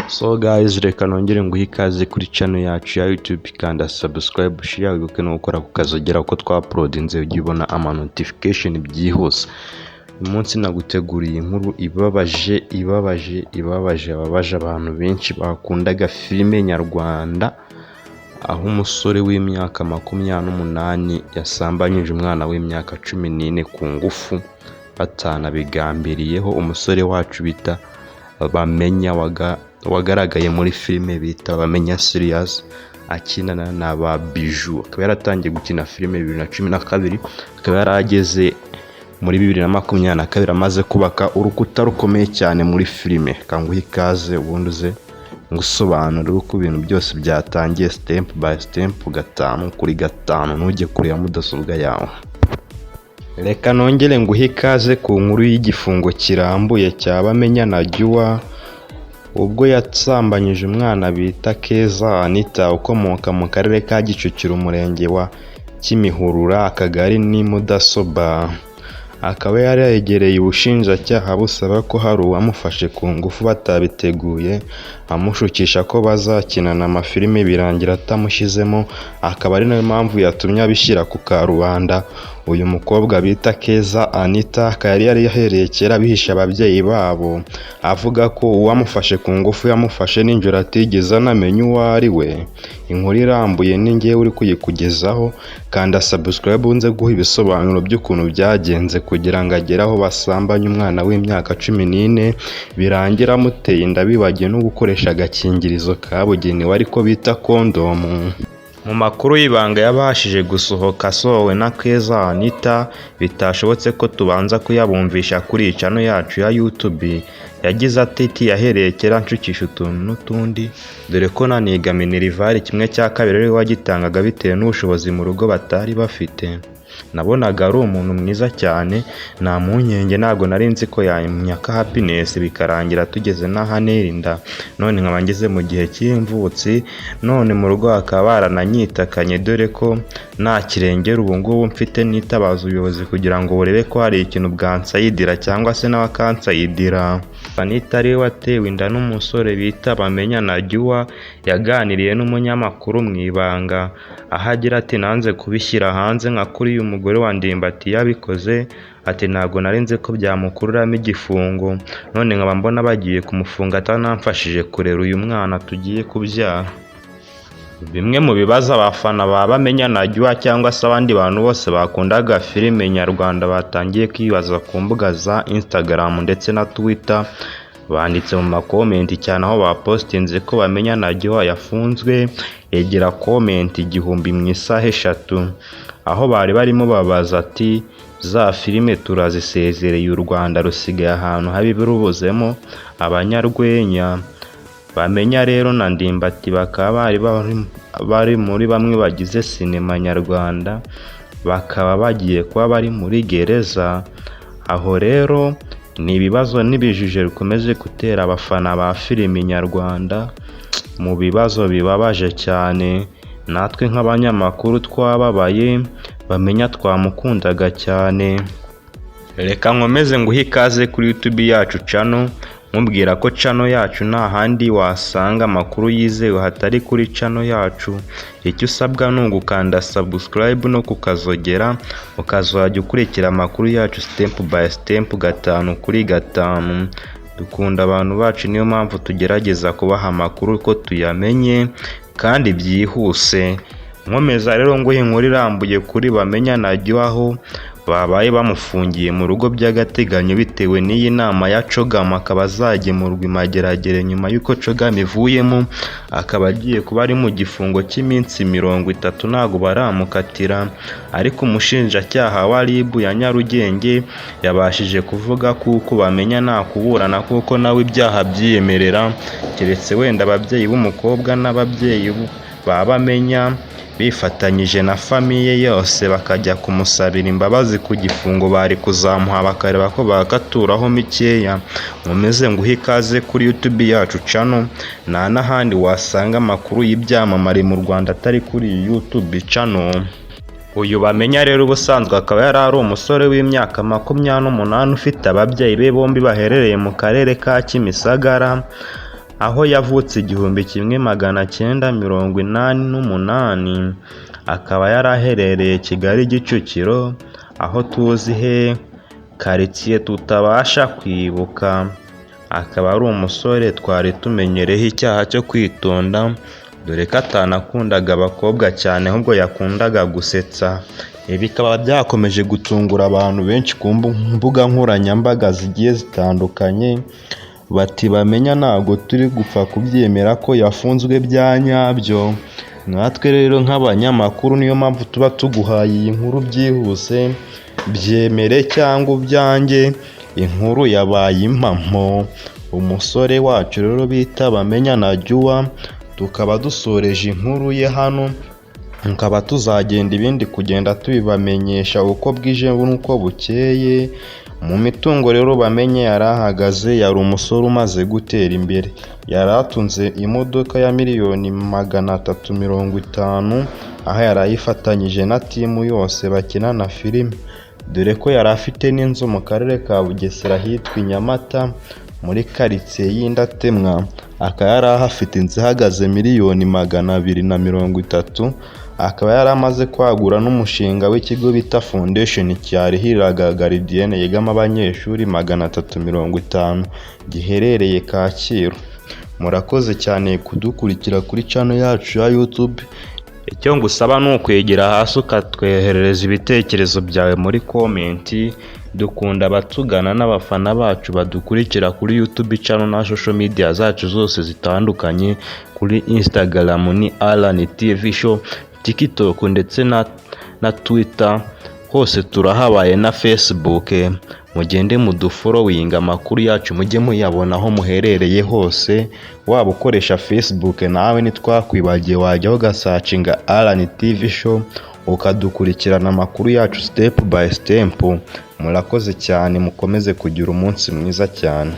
So guys, reka nongere nguhe ikaze kuri channel yacu ya YouTube, kanda subscribe, share, wibuke no gukora kukazogera uko twa-uploadinze ujye ubona ama notification byihuse. Uyu munsi naguteguriye inkuru ibabaje abantu benshi bakundaga filime nyarwanda, aho umusore w'imyaka 28 yasambanyije umwana w'imyaka 14 ku ngufu batanabigambiriyeho. Umusore wacu bita Bamenya wagaragaye muri filime bita Bamenya Serious akinana na ba Bijou, akaba yaratangiye gukina filime 2012, akaba yarageze muri 2022 amaze kubaka urukuta rukomeye cyane muri filime. Kanguha ikaze ubundi uze ngusobanurire uko ibintu byose byatangiye step by step, gatanu kuri gatanu, ntujye kure ya mudasobwa yawe. Reka nongere nguhe ikaze ku nkuru y'igifungo kirambuye cya Bamenya na Jua, ubwo yatsambanyije umwana bita Keza Anita ukomoka mu karere ka Kicukiro, umurenge wa Kimihurura, akagari ni Mudasoba. Akaba yaregereye ubushinjacyaha busaba ko hari uwamufashe ku ngufu batabiteguye, amushukisha ko bazakinana amafilime birangira atamushyizemo, akaba ari nayo mpamvu yatumye abishyira ku karubanda. Uyu mukobwa bita Keza Anita akaba yari yahereye kera bihisha ababyeyi babo, avuga ko uwamufashe ku ngufu yamufashe ninjoro atigeze anamenya uwo ari we. Inkuru irambuye ni ngewe uri kuyikugezaho, kanda subscribe unze guha ibisobanuro by'ukuntu byagenze kugira ngo agere aho basambanya umwana w'imyaka 14 birangira amuteye inda bibagiwe no gukoresha agakingirizo kabugenewe ariko bita kondomu. Mu makuru y'ibanga yabashije gusohoka asohowe na Keza Anita bitashobotse ko tubanza kuyabumvisha kuri channel yacu ya YouTube, yagize ati yahereye kera nshukisha utuntu n'utundi, dore ko naniga Minerval kimwe cya kabiri ari wagitangaga bitewe n'ubushobozi mu rugo batari bafite. Nabonaga ari umuntu mwiza cyane, nta munyenge, ntabwo nari nzi ko yanyaka happiness bikarangira tugeze n'ahanera inda, none nkaba ngeze mu gihe cy'imvutsi, none mu rugo akaba barananyitakanye, dore ko nta kirengera ubu ngubu mfite. Nitabaza ubuyobozi kugira ngo burebe ko hari ikintu bwansayidira cyangwa se n'abakansayidira. Anita ari we watewe inda n'umusore bita Bamenya na Jua, yaganiriye n'umunyamakuru mu ibanga, aho agira ati nanze kubishyira hanze nka kuri uyu mugore wa Ndimbati yabikoze, ati ntabwo nari nzi ko byamukururamo igifungo, none nkaba mbona bagiye kumufunga atanamfashije kurera uyu mwana tugiye kubyara. Bimwe mu bibazo abafana ba Bamenya na Jua cyangwa se abandi bantu bose bakundaga filime nyarwanda batangiye kwibaza ku mbuga za Instagram ndetse na Twitter, banditse mu makomenti cyane, aho bapostinze ko Bamenya na Jua yafunzwe yegera komenti 1000 mu isaha 3, aho bari barimo babaza ati za filime turazisezereye, u Rwanda rusigaye ahantu habi birubuzemo abanyarwenya. Bamenya rero na Ndimbati bakaba bari muri bamwe bagize sinema nyarwanda, bakaba bagiye kuba bari muri gereza. Aho rero ni ibibazo n'ibijuje bikomeje gutera abafana ba filime nyarwanda mu bibazo bibabaje cyane. Natwe nk'abanyamakuru twababaye, Bamenya twamukundaga cyane. Reka nkomeze nguhe ikaze kuri YouTube yacu channel, mubwira ko channel yacu nta handi wasanga amakuru yizewe hatari kuri channel yacu. Icyo usabwa ni ugukanda subscribe no kukazogera, ukazajya ukurikira amakuru yacu step by step, gatanu kuri gatanu. Dukunda abantu bacu, niyo mpamvu tugerageza kubaha amakuru uko tuyamenye kandi byihuse. Nkomeza rero nguhe inkuru irambuye kuri Bamenya na Jua, aho babaye bamufungiye mu rugo by'agateganyo bitewe n'iyi nama ya Cogam, akaba azagemurwa imageragere nyuma y'uko Cogam ivuyemo, akaba agiye kuba ari mu gifungo cy'iminsi 30, ntabwo baramukatira. Ariko umushinjacyaha wa RIB ya Nyarugenge yabashije kuvuga kuko Bamenya nta kuburana kuko nawe ibyaha byiyemerera, keretse wenda ababyeyi b'umukobwa n'ababyeyi ba Bamenya bifatanyije na famiye yose bakajya kumusabira imbabazi ku gifungo bari kuzamuha, bakareba ko bakaturaho mikeya. Nkomeze nguhe ikaze kuri YouTube yacu channel, nta n'ahandi wasanga amakuru y'ibyamamare mu Rwanda atari kuri YouTube channel. Uyu Bamenya rero ubusanzwe akaba yari ari umusore w'imyaka 28 ufite ababyeyi be bombi baherereye mu karere ka Kimisagara, aho yavutse 1988, akaba yaraherereye Kigali Kicukiro, aho tuzi he karitsiye tutabasha kwibuka. Akaba ari umusore twari tumenyereho icyaha cyo kwitonda, dore ko atanakundaga abakobwa cyane ahubwo yakundaga gusetsa. Ibi bikaba byakomeje gutungura abantu benshi ku mbuga nkoranyambaga zigiye zitandukanye, bati Bamenya ntabwo turi gupfa kubyemera ko yafunzwe bya nyabyo. Natwe rero nk'abanyamakuru niyo mpamvu tuba tuguhaye iyi nkuru byihuse, byemere cyangwa ubyange, inkuru yabaye impamo. Umusore wacu rero bita Bamenya Najua, tukaba dusoreje inkuru ye hano, tukaba tuzagenda ibindi kugenda tubibamenyesha uko bwije n'uko bukeye. Mu mitungo rero Bamenya yari ahagaze, yari umusore umaze gutera imbere, yari atunze imodoka ya miliyoni 350, aho yari ayifatanyije na timu yose bakinana filime, dore ko yari afite n'inzu mu karere ka Bugesera hitwa i Nyamata muri karitsiye y'Indatemwa. Akaba yari ahafite inzu ihagaze miliyoni 230, akaba yari amaze kwagura n'umushinga w'ikigo bita foundation cyarihiraga Gardienne yigamo abanyeshuri 350, giherereye Kacyiru. Murakoze cyane kudukurikira kuri channel yacu ya YouTube. Icyo ngusaba ni ukwegera hasi ukatwoherereza ibitekerezo byawe muri komenti. Dukunda abatugana n'abafana bacu badukurikira kuri YouTube channel na social media zacu zose zitandukanye. Kuri Instagram ni Alan TV Show, TikTok ndetse na Twitter, hose turahabaye na Facebook. Mugende mudufollowinga, amakuru yacu mujye muyabona aho muherereye hose. Waba ukoresha Facebook nawe ntitwakwibagiye, wajyaho ugasacinga Alan TV Show ukadukurikirana amakuru yacu step by step. Murakoze cyane, mukomeze kugira umunsi mwiza cyane.